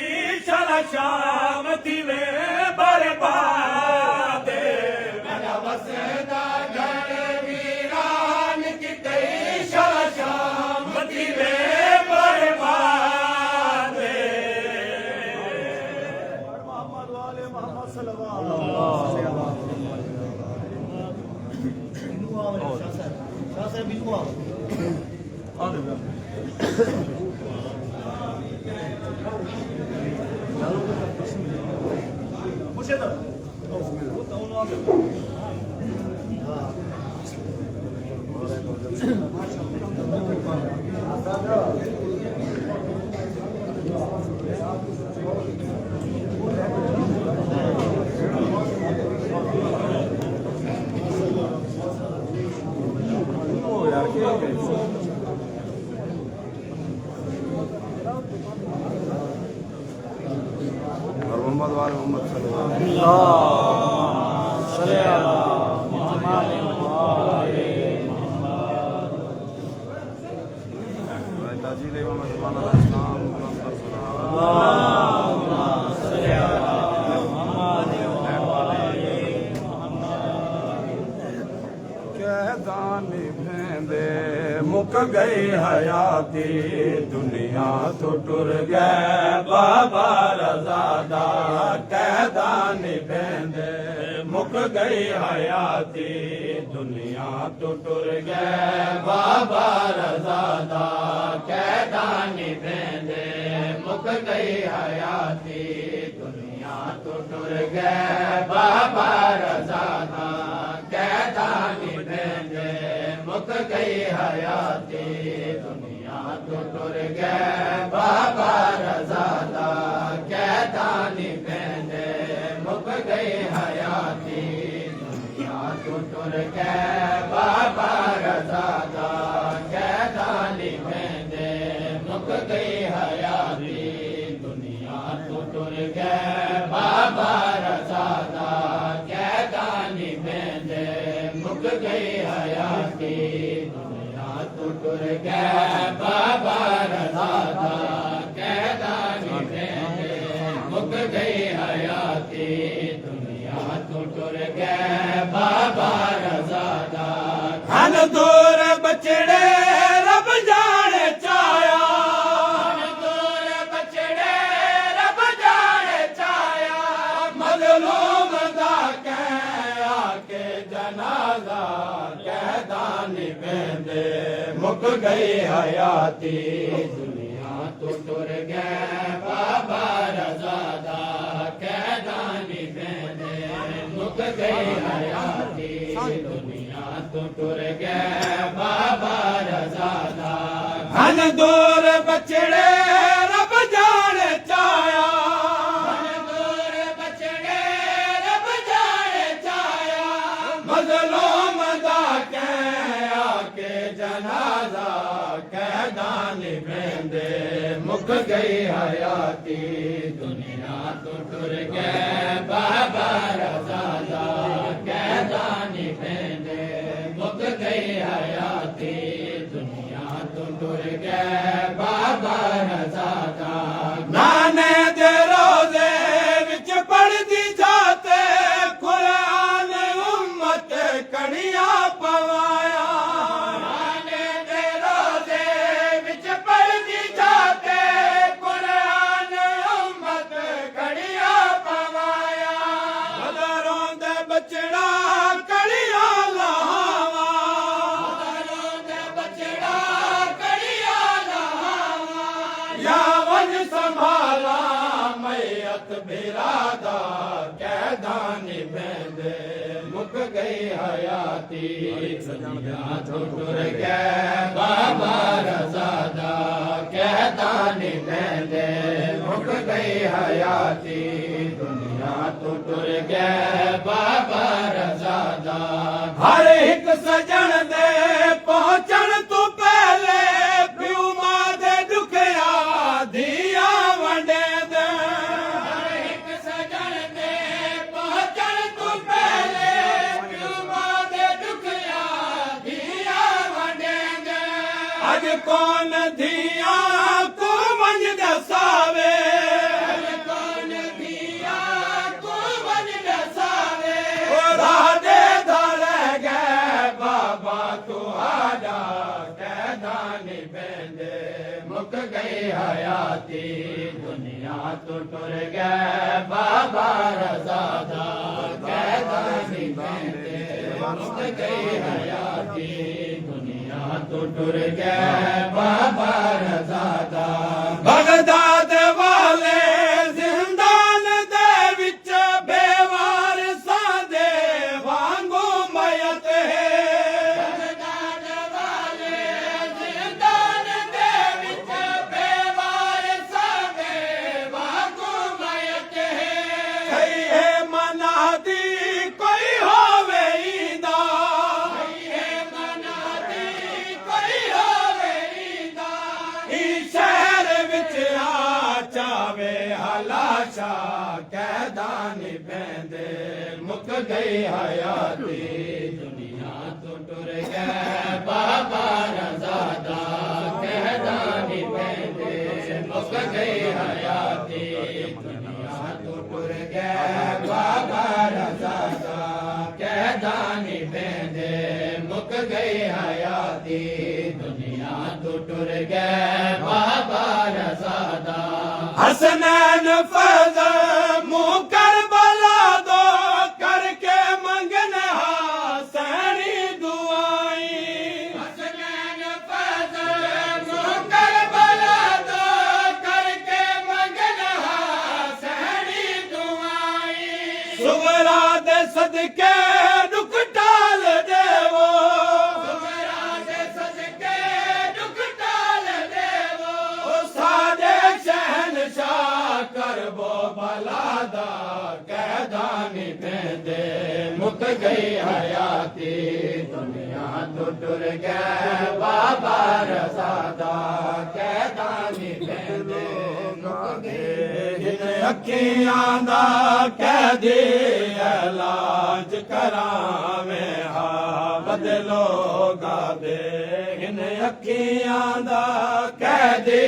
शल शाम थी में बर्बाद मेरा वसेदा घर वीरान किते शल शाम थी में बर्बाद मोहम्मद वाले मोहम्मद सल्लल्लाहु मुक गई हयाती दुनिया तो टुर गए बाबा रज़ादा कैदा निभेंदे मुक गई हयाती दुनिया तो टुर गए बाबा रज़ादा कैदा निभेंदे मुक गई हयाती दुनिया तो टुर गए बाबा रज़ादा कैदा निभेंदे मुक गई हयाती दुनिया तो टुर गए बाबा रज़ादा कैदा निभेंदे मुक गई हयाती दुनिया तो टुर गए बाबा रज़ादा कैदा निभेंदे मुक गई हयाती दुनिया तो टुर गए बाबा रज़ादा कैदा निभेंदे मुक गई हयाती दुनिया तो टुर गए बाबा रज़ादा कैदा निभेंदे मुक गई हयाती दुनिया तो टुर गए बाबा रज़ादा धन दूर बचड़े रब जाने चाया दूर बचड़े रब जाने चाया मुक गई हयाती दुनिया तो टुर गए बाबा रज़ादा कैदानी बेंदे मुक गई हयाती दुनिया तो टुर गए बाबा रज़ादा घन दूर बछड़े रब जाने चाया मज़लूम दा कह आके जनाजा कैदान बेंदे मुक गई हयाती दुनिया तो टुर गए बाबा रज़ादा कैदान बेंदे मुक गई हयाती दुनिया तो टुर गए बाबा रज़ादा नाने दे रोज़े विच पढ़दी जाते कुरान उम्मत कड़िया पवाया नाने दे रोज़े विच पढ़दी जाते कुरान उम्मत कड़िया पवाया मदरों दे बचड़ा कड़िया लावा मदरों दे बचड़ा कड़िया लावा या वन संभाला मैयत बिरादा कैदान बेंदे मुक गई हयाती दुनिया तो टुर गए बाबा रज़ादा कैदान बेंदे मुक गई हयाती दुनिया तो टुर गए बाबा रज़ादा हर एक सजन दे पहुंचन तो पहले प्यू मां दे दुखया दिया वंडे दे हर एक सजन दे पहुंचन तो पहले प्यू मां दे दुखया दिया वंडे दे अज कौन धिया को वंज दसावे अज कौन धिया को वंज दसावे राधे धरे गए बाबा तू आजा कैदान बेंदे मुक गई हयाती दुनिया तो टुर गए बाबा रज़ादा कैदान बेंदे मुक गई हयाती दुनिया तो टुर गए बाबा रज़ादा बगदाद वाले जिंदान दे विच बेवार सादे वांगू मयत है बगदाद वाले जिंदान दे विच बेवार सादे वांगू मयत है कई है मनादी कोई होवे ईदा कई है मनादी कोई होवे ईदा ई शहर विच आ चावे हलाशा कैदान बेंदे मुक गई हयाती दुनिया तो टुर गए बाबा रज़ादा कैदान बेंदे मुक गई हयाती दुनिया तो टुर गए बाबा रज़ादा कैदान बेंदे मुक गई हयाती दुनिया तो टुर गए बाबा रज़ादा हसनैन फज़ल मुँह करबला दो करके मंगन हसैनी दुआई हसनैन फज़ल मुँह करबला दो करके मंगन हसैनी दुआई सुगरा दे सदके दुख टाल देवो सुगरा दे सदके दुख टाल देवो सादे शहनशाह करबो भलादा कैदान बेंदे मुक गई हयाती दुनिया तो टुर गए बाबा रज़ादा कैदान बेंदे मुक गई अखियां दा कैदी इलाज करावे हा बदलो गादे इन अखियां दा कैदी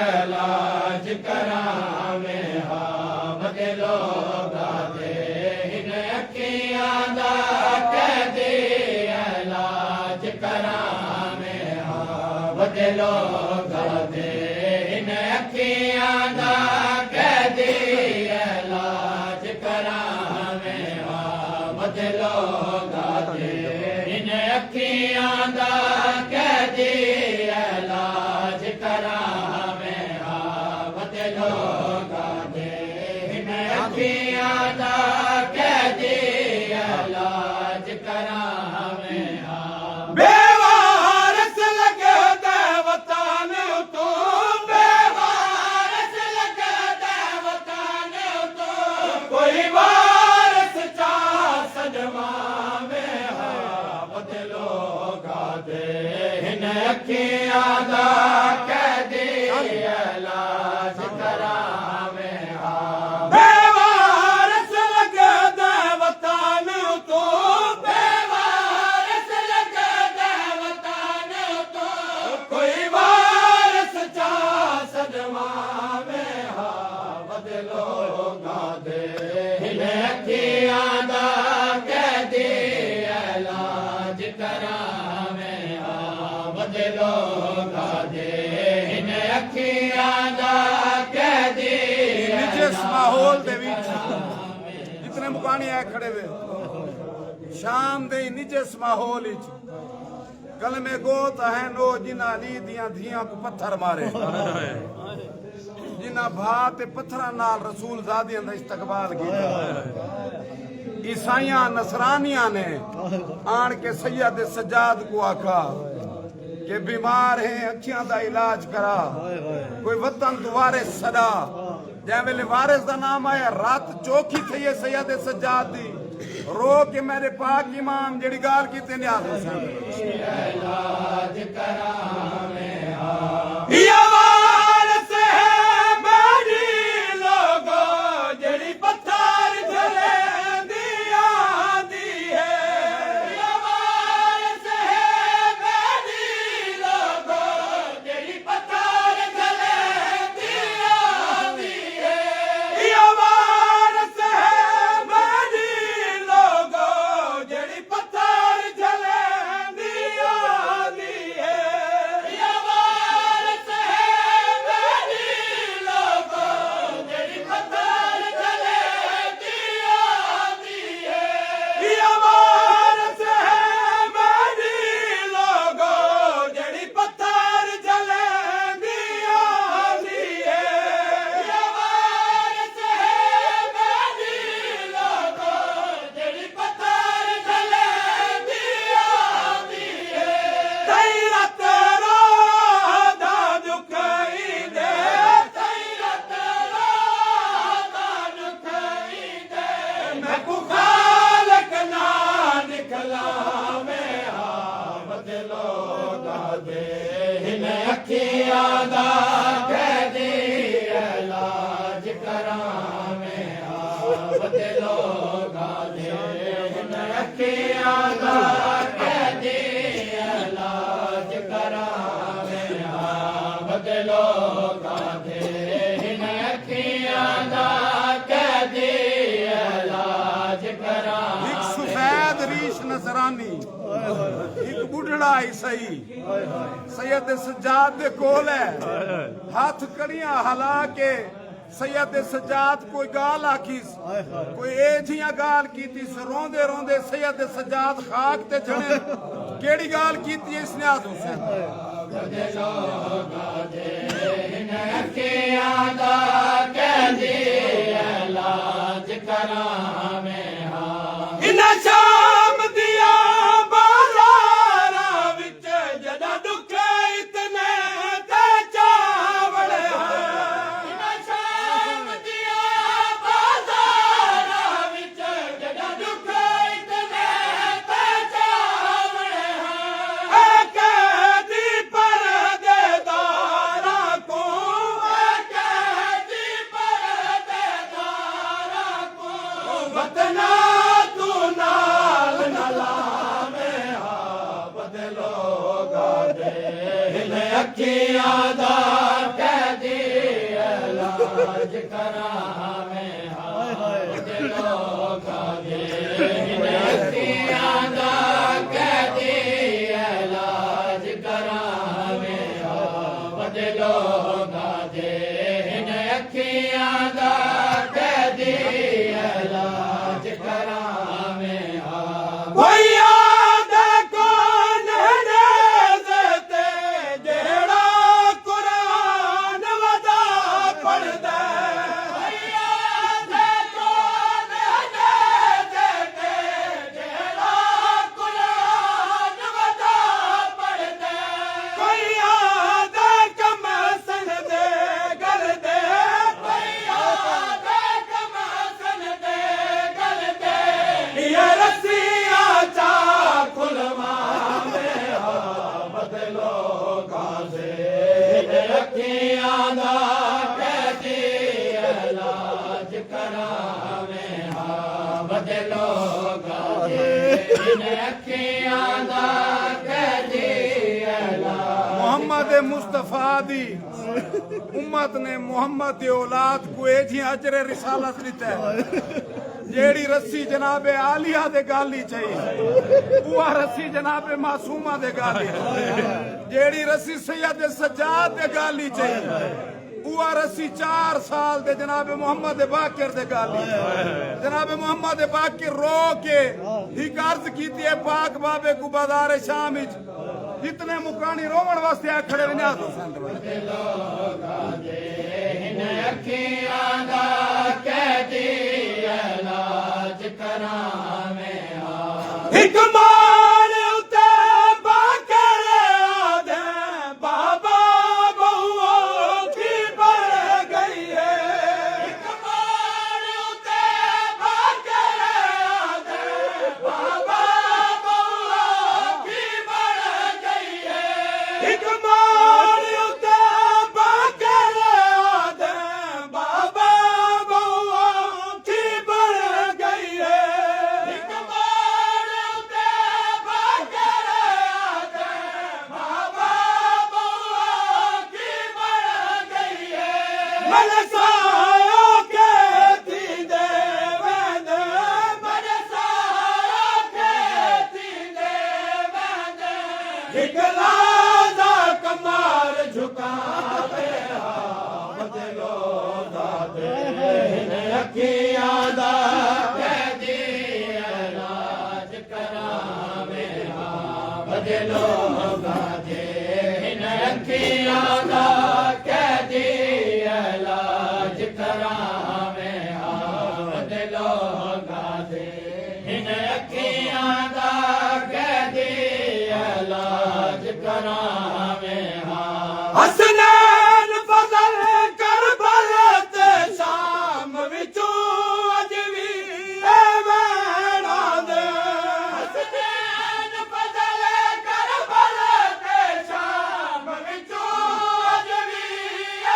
इलाज करावे हा बदलो गादे इन अखियां दा कैदी इलाज करावे हा बदलो गादे इन अखियां दा कैदी इलाज करावे हा बदलो गादे इन अखियां दा कैदी इलाज करावे बदलो गादे हिन अखियां दा कैदी इलाज करावे बेवारस लगदा वतन तो बेवारस लगदा वतन तो कोई वारस चा सजवावे बदलो गादे हिन अखियां दा कैदी इलाज करावे बेवारस लगदा वतन तो बेवारस लगदा वतन तो कोई वारस चा सजवावे बदलो गादे हिन अखियां दा कैदी इलाज करावे बदलो गादे हिन अखियां दा कैदी जिस माहौल दे विच जितने मुकानी है खड़े वे शाम दे निजस माहौल विच कलमे गोत है नो जिन्ना अली दियां धियां को पत्थर मारे जिन्ना भा ते पत्थरां नाल रसूल ज़ादियां दा इस्तकबाल कीता ईसाइयां नसरानियां ने आन के सैयद सज्जाद को आखा कि बीमार है अखियां दा इलाज करा कोई वतन दुआरे सदा जै वेले वारिस दा नाम आया रात चौखी थी है सैयद सज्जाद दी रो के मेरे पाक इमाम जेड़ी गाल कीते न्याज हुसैन इलाज करावे या वारस है मेरी लोगो जड़ी पत्थर झले दिया दी है वारस है मेरी लोगो जेड़ी पत्थर गले दिया दी है या वारस है मेरी लोगो जड़ी पत्थर झले दिया दी है वारस है मेरी लोगो जेड़ी पत्थर गले दिया दी है या वारस है मेरी लोगो जड़ी पत्थर झले दिया दी है वारस है मेरी लोगो जेड़ी पत्थर गले दिया दी है तेरा तेरा दा दुखई दे तैरत रात दुखई दे मैं को खालक ना निकलावे बदलो गादे हिन अखियां दा कैदी इलाज करावे बदलो गादे हिन अखियां दा कैदी इलाज करावे बदलो गादे हिन अखियां दा कैदी इलाज करावे एक सफेद रीश नसरानी एक बुढ़ड़ा ईसाई सैयद सज्जाद दे कोल है हाथ कड़ियां हला के सैयद सज्जाद कोई गाल आखी कोई ए जियां गाल कीती रोंदे रोंदे सैयद सज्जाद खाक ते चढ़े केड़ी गाल कीती इसने आज हुसैन अखियां दा कैदी इलाज करावे इन शाम दिया बाजारा विच जदा दुख इतने ते चावल है शाम दिया बाजारा विच जड़ा दुख इतने ते चावल है कैदी परदेदारा को कैदी परदेदारा को वतना तू नाल न लावे बदलो गादे हिन अखियां दा कैदी इलाज करावे बदलो गादे हिन अखियां दा कैदी इलाज करावे बदलो गादे हिन अखियां दा कैदी इलाज करावे कोई याद कौन इलाज करावे हा वदे लोगा दे इन अखियां दा कैदी इलाज मोहम्मद मुस्तफा दी उम्मत ने मोहम्मद दी औलाद को एजी अजरे रिसालत दिता है जेड़ी रस्सी जनाबे आलिया दे गाली चाहिए वो रस्सी जनाबे मासूमा दे गाली जेड़ी रस्सी सैयद सज्जाद दे गाली चाहिए वो रस्सी 4 साल दे जनाबे मोहम्मद बाकिर दे गाली जनाबे मोहम्मद बाकिर रो के ही अर्ज कीती है पाक बाबे को बाजार शाम विच जितने मुकानी रोमन वास्ते आ खड़े विन्यास हुसैन अखियां दा कैदी इलाज करावे हा एक मान उते बाकर आदे बाबा बहुओ की बढ़ गई है एक मान उते बाकर आदे बाबा बहुओ की बढ़ गई है एक मान उते बाकर आदे बाबा बहुओ की बढ़ गई है एक मान उते बाकर आदे बाबा बहुओ की बढ़ गई है मनसायो के थी देवेंद मनसायो के थींदे वेंदे हिकला दा कमाल झुकावे हा बदलो दादे हिन अखियां दा कैदी इलाज करावे हा वदे लोगा दे इन अखियां दा कैदी इलाज करावे हा वदे लोगा दे इन अखियां दा कैदी इलाज करावे हा हसनैन फजल करबल ते शाम विचों अज भी एवेना दे हसनैन फजल करबल ते शाम विचों अज भी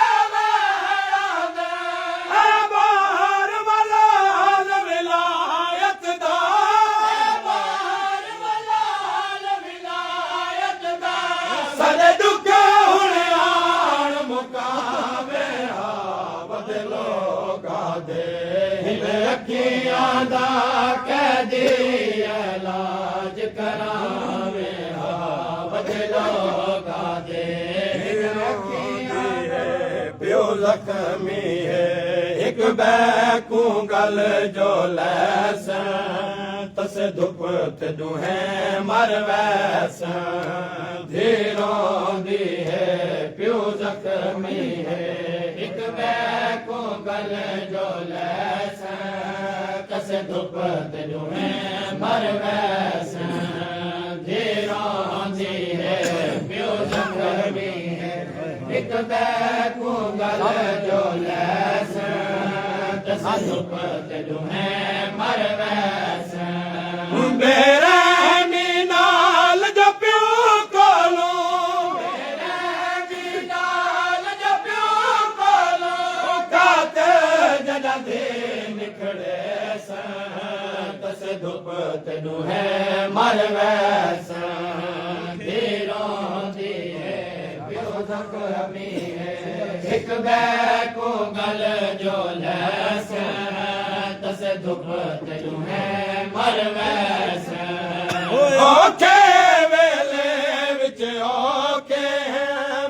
एवेना दे ए बाहर मलाल विलायत दा बार मलाल विलायत दा सरे दुखे हुण आण मुकावे हा बदलो गादे हिन अखियां दा कैदी इलाज करावे हा बदलो गादे प्यो जख्मी है एक बैकू गल जो लैस तस धुप ते दुहे मर वैस धीरों दी है प्यो जख्मी है एक बैको गल जो लैस कस धुप तेजो में मर वैस धीरों दी है प्यो जख्मी है एक बैको गल जो लैस कस धुप तेजो में मर वैस बेरहमी नाल जो प्यो कोलो खाते जदा दे निकले तस धुप तेनू है मर वैस धीरों दी है प्यो जख्मी है एक बैको गल जो लैस तस धुप तेनू है मर वैस ओखे वेले विच ओखे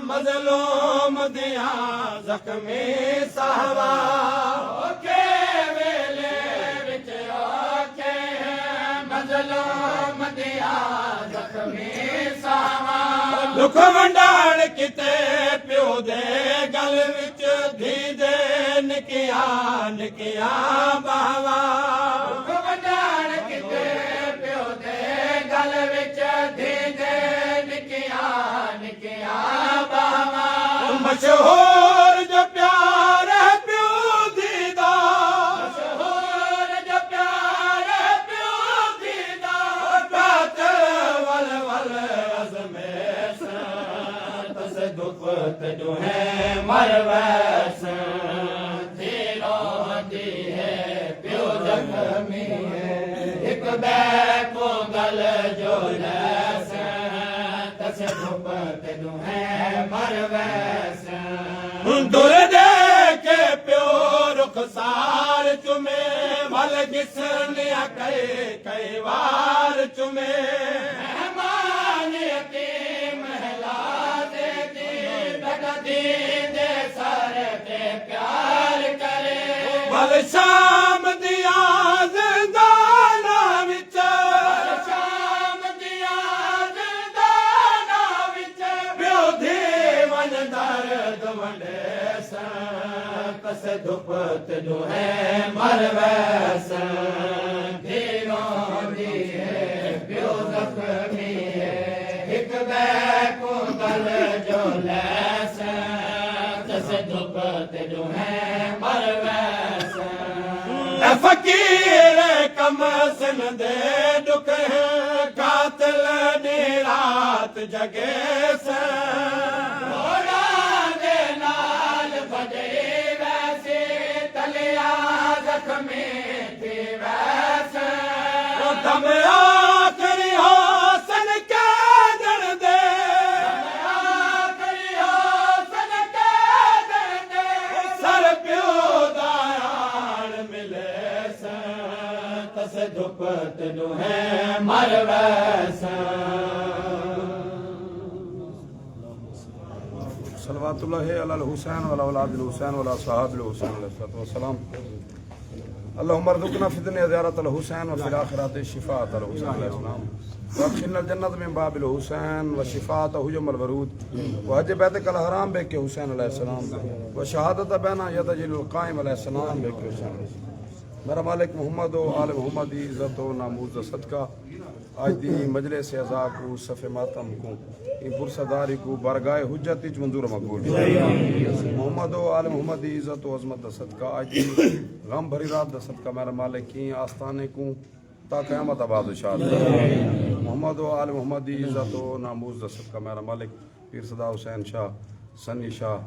मजलूम दिया जख्मी साहबा ओके वेले विच ओके मजलूम दिया जख्मी सावा दुख वंडाण किते प्यो दे गल विच धी दे निकिया निकिया बावा वंडाण किते प्यो दे गल विच धींदे निकिया निकिया बावा मशहूर जो प्यार है प्यो दीदा मशहूर जो प्यार प्यो दीदा बात वल वल अज़मे तस दुख जो है मर वैस धीरों दी दी है प्यो जख्मी है एक बैको गल जो लैस तस धुप ते दुहे मर वैस दुर दे के प्यो रुखसार चुमे भल गिसनिया कई वार चुमे मेहमान यतीम महला दे दी बेटा दी दे सर ते प्यार करे भल शाम दिया जिंदाना विच शाम दिया जिंदाना विच प्यो धी वन दर्द वंडे कस धुप ते दुहे मर वैस धीरों दी है प्यो जख्मी है एक बैको गल जो लैस कस धुप ते दुहे मर वैस फकीर कम सिन दे दुख कातिल दी रात जगे से घोड़ा दे नाल भजे वैसे तलिया जख्मी थी वैसे दम आखरी होसन के जन दे आखरी होसन के दे सर प्यो दायान मिले से तस धुप ते दुहे मर वैसे सलवातुल्लाह अलल हुसैन वला औलादिल हुसैन वला सहाबिल हुसैन अलैहिस्सलातु वस्सलाम अल्लाहुम्मा रज़ुक़ना फ़िद्दुनिया ज़ियारतल हुसैन व फ़िल आख़िरति शिफ़ाअतल हुसैन अलैहिस्सलाम वअदखिलनल जन्नत मिन बाबिल हुसैन व शिफ़ाअतहु यौमल वरूद व हज बैतकल हराम बेके हुसैन अलैहिस्सलाम व शहादत बैना यदजिल क़ाइम अलैहिस्सलाम बेके हुसैन। मेरा मालिक मोहम्मद व आल मोहम्मद की इज़्ज़त व नामूज़ सदका आज दी मजलिस अज़ा को सफ़े मातम को इन पुरसदारी को बारगाह हुज्जत इच मंजूर मकबूल मोहम्मद व आल मोहम्मद की इज़्ज़त व अज़मत सदका आज दी गम भरी रात द सदका मेरा मालिक की आस्थाने को ता क़यामत आबाद शाद मोहम्मद व आल मोहम्मद की इज़्ज़त व नामूज़ द सदका मेरा मालिक पीर सदा हुसैन शाह सन्नी शाह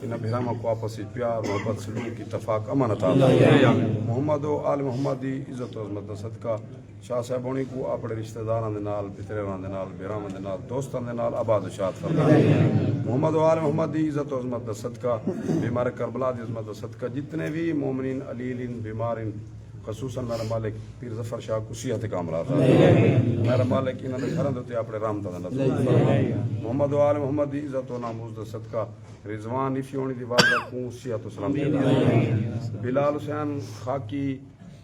इन भिरामा को आपस में प्यार मोहब्बत सलूक इत्तफाक अमन अता मोहम्मद व आल मोहम्मद की इज़्ज़त व अज़मत दा सदका शाह साहबानी को अपने रिश्तेदारां दे नाल पितरेरां दे नाल बिरामां दे नाल दोस्तां दे नाल आबाद शाद फरमाए मोहम्मद व आल मोहम्मद की इज़्ज़त व अज़मत दा सदका बीमार करबला दी अज़मत दा सदका जितने भी मोमिनीन अलीलिन बीमारिन खसूसन मेरा मालिक पीर जफर शाह को सिहत कामला था मेरा मालिक इन्होंने घरों के अपने रामता मोहम्मद आल मोहम्मद की इज़्ज़त व नामूज़ दा सदका रिजवान इफियोनी दी वालदा को सिहत व सलामती बिलाल हुसैन खाकी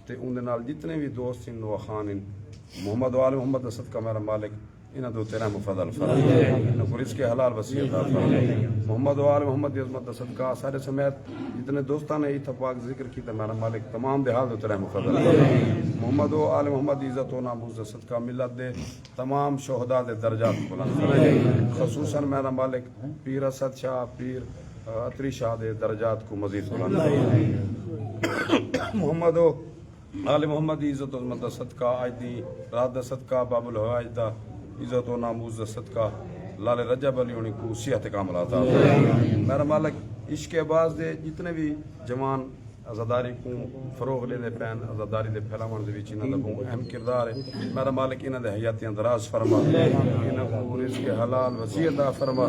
ते उनके नाल जितने भी दोस्त इन व खान इन मोहम्मद आल मोहम्मद दा सदका मेरा मालिक इन्हों दो तेरा मुफदल फरमाए इन्हों को रिज़्क़ हलाल वसीयत फरमाए मोहम्मद आल मोहम्मद की अज़मत दा सदका सारे समेत जितने दोस्तों ने इत्तफाक जिक्र किया मेरा मालिक तमाम दे हाल दो तेरा मुफदल मोहम्मद आल मोहम्मद की इज़्ज़त व नामूज़ दा सदका मिलत दे तमाम शोहदा दे दर्जात बुलंद फरमाए खसूसन मेरा मालिक पीर असद शाह पीर अतरी शाह दे दर्जात को मज़ीद बुलंद फरमाए मोहम्मद आल मोहम्मद की इज़्ज़त व अज़मत दा सदका आज दी रात दा सदका बाबुल हवाइज दा इज़्ज़त व नामूज़ दा सदका लाल रजब अली उन्हीं को सिहत कामला अता मेरा मालिक इश्क बाज दे जितने भी जवान आज़ादारी को फरोग लेते पैन आज़ादारी दे फैलावन दे विच इन्हां दा बहुत अहम किरदार है मेरा मालिक इन्हां दे हयातियां दराज फरमा इन्हां को रिज़्क़ हलाल वसीयत अता फरमा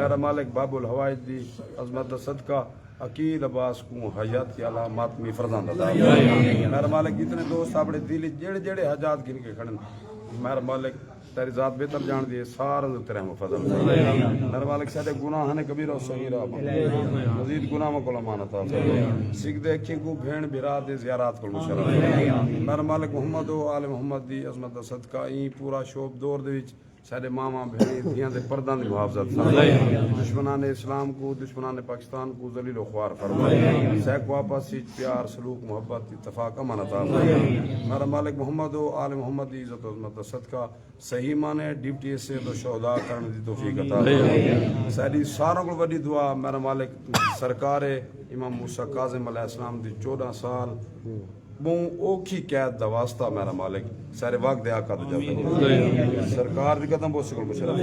मेरा मालिक बाबुल हवाइज दी अज़मत दा सदका अकील अब्बास को हयात की अला मातमी फरजांद अता मेरा मालिक जितने दोस्त अपने दिल जेड़े जेड़े हजात गिन के खड़न मेरा मालिक तेरी जात बेहतर जान दिए सारे तेरे मुफदल मेरे मालिक सारे गुनाह ने कबीरा सगीरा मजीद गुनाह को लमानता सिख देखी को भेड़ बिरा दे ज़ियारत को मुशर्रफ मेरे मालिक मोहम्मद व आल मोहम्मद दी अज़मत दा सदका ई पूरा शोभ दौर दे विच सारे मामा भेड़ी धियां दे पर्दा दी मुहाफ़ज़त दुश्मनान इस्लाम को दुश्मनान पाकिस्तान को ज़लील व ख्वार फरमाए सैक वापस प्यार सलूक मोहब्बत इत्तफाक अमन अता मेरा मालिक मोहम्मद व आल मोहम्मद की इज़्ज़त व अज़मत दा सदका सही माने डिप्टी से तो शोहदा करने दी तौफीक अता सारी सारों को बड़ी दुआ मेरा मालिक सरकार इमाम मूसा काज़िम अलैहिस्सलाम दी 14 साल बहु औखी कैद दा वास्ता मेरा मालिक सारे वक्त दे आका दा सरकार दी कदम बोस को मुशरफ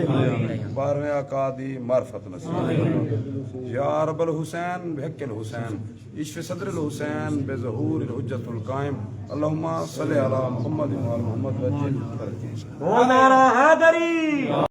बारहवें आका दी मार्फत नसीब या रब्बल हुसैन बहक्कल हुसैन इश्फ सदरुल हुसैन बेज़हूर हुज्जतुल कायम अल्लाहुम्मा सल्लि अला मुहम्मद व आल मुहम्मद वज्जिल नारा हैदरी।